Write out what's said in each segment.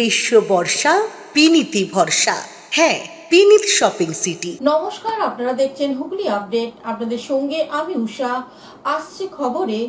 গ্রীষ্ম বর্ষা পিনিতি ভরসা। হ্যাঁ, পিনিত শপিং সিটি। নমস্কার, আপনারা দেখছেন হুগলি আপডেট। আপনাদের সঙ্গে আমি উষা। আসছে খবরে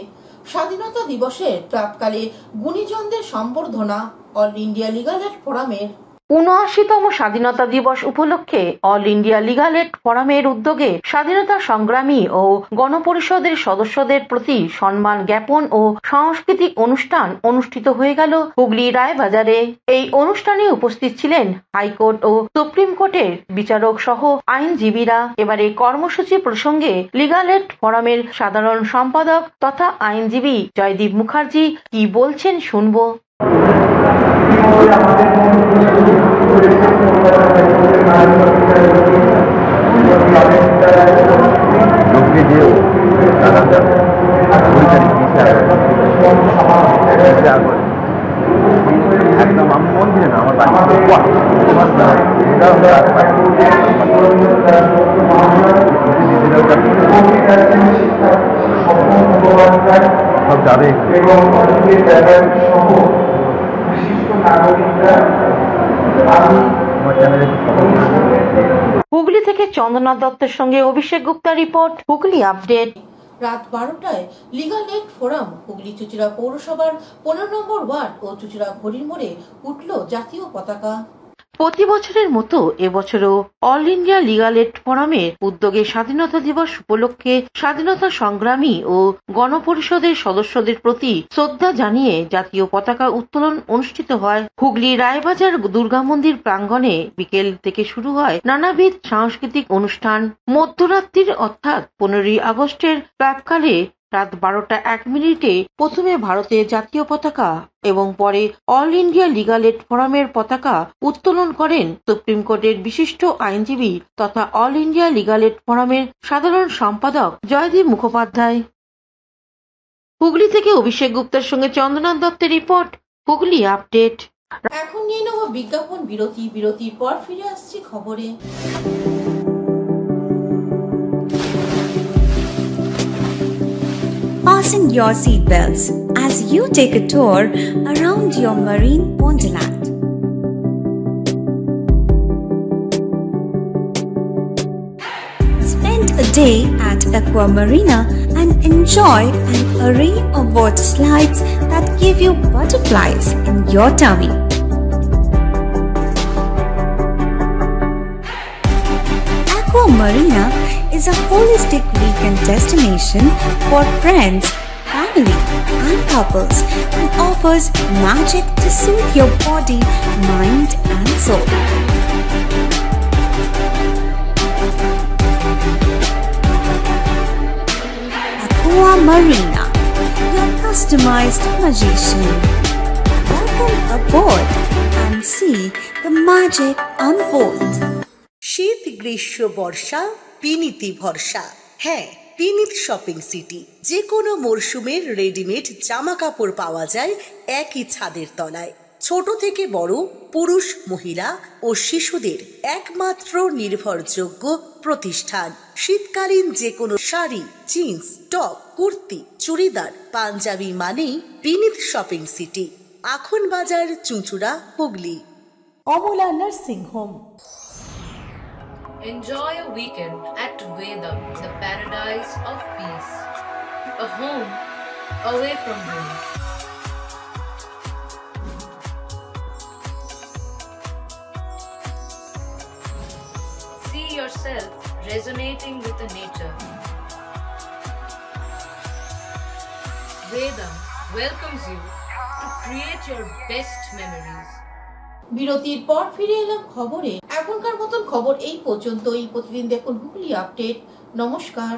স্বাধীনতা দিবসের প্রাককালে গুণীজনদের সম্বর্ধনা অল ইন্ডিয়া লিগাল এড ফোরামের। ৭৯তম স্বাধীনতা দিবস উপলক্ষে অল ইন্ডিয়া লিগাল এড ফোরামের উদ্যোগে স্বাধীনতা সংগ্রামী ও গণপরিষদের সদস্যদের প্রতি সম্মান জ্ঞাপন ও সাংস্কৃতিক অনুষ্ঠান অনুষ্ঠিত হয়ে গেল হুগলি রায়বাজারে। এই অনুষ্ঠানে উপস্থিত ছিলেন হাইকোর্ট ও সুপ্রিম কোর্টের বিচারক সহ আইনজীবীরা। এবারে কর্মসূচি প্রসঙ্গে লিগাল এড ফোরামের সাধারণ সম্পাদক তথা আইনজীবী জয়দীপ মুখার্জি কি বলছেন শুনবো। একদম আমি মন্দিরে না, আমার সব যাবে। হুগলি থেকে চন্দ্রনাথ দত্তের সঙ্গে অভিষেক গুপ্তা রিপোর্ট, হুগলি আপডেট। রাত ১২টায় লিগাল এড ফোরাম হুগলি চুঁচুড়া পৌরসভার ১৫ নম্বর ওয়ার্ড ও চুঁচুড়া ঘড়ির মোড়ে উঠল জাতীয় পতাকা। প্রতি বছরের মতো এবছরও অল ইন্ডিয়া লিগাল এড ফোরামের উদ্যোগে স্বাধীনতা দিবস উপলক্ষে স্বাধীনতা সংগ্রামী ও গণপরিষদের সদস্যদের প্রতি শ্রদ্ধা জানিয়ে জাতীয় পতাকা উত্তোলন অনুষ্ঠিত হয়। হুগলি রায়বাজার দুর্গা মন্দির প্রাঙ্গণে বিকেল থেকে শুরু হয় নানাবিধ সাংস্কৃতিক অনুষ্ঠান। মধ্যরাত্রির অর্থাৎ ১৫ই আগস্টের প্রাককালে রাত ১২টা ১ মিনিটে প্রথমে ভারতের জাতীয় পতাকা এবং পরে অল ইন্ডিয়া লিগাল এড ফোরামের পতাকা উত্তোলন করেন সুপ্রিম কোর্টের বিশিষ্ট আইনজীবী তথা অল ইন্ডিয়া লিগাল এড ফোরামের সাধারণ সম্পাদক জয়দীপ মুখোপাধ্যায়। হুগলি থেকে অভিষেক গুপ্তার সঙ্গে চন্দ্রনাথ দত্তের রিপোর্ট, হুগলি আপডেট। এখন নিয়ে নেব বিজ্ঞাপন বিরতি। বিরতির পর ফিরে আসছি খবরে। Fasten your seatbelts as you take a tour around your marine wonderland. Spend a day at Aqua Marina and enjoy an array of water slides that give you butterflies in your tummy. Aqua Marina is a holistic weekend destination for friends, family, and couples and offers magic to soothe your body, mind, and soul. Aqua Marina, your customized magician. Welcome aboard and see the magic unfold. শীত গ্রীষ্ম বর্ষা পিনিতি ভরসা। হ্যাঁ, পিনিত shopping city. যে কোনো মরশুমের readymade জামা কাপড় পাওয়া যায় একই ছাদের তলায়। ছোট থেকে বড়, পুরুষ, মহিলা ও শিশুদের একমাত্র নির্ভরযোগ্য প্রতিষ্ঠান। শীতকালীন যে কোনো শাড়ি, জিন্স, টপ, কুর্তি, চুড়িদার, পাঞ্জাবি মানেই পিনিত শপিং সিটি। আখন বাজার, চুঁচুড়া, Hooghly. Amala nursing home. Enjoy a weekend at Vedam, the paradise of peace. A home away from home. See yourself resonating with the nature. Vedam welcomes you to create your best memories. বিরতির পর ফিরে এলাম খবরে। এখনকার মতন খবর এই পর্যন্তই। প্রতিদিন দেখুন হুগলি আপডেট। নমস্কার।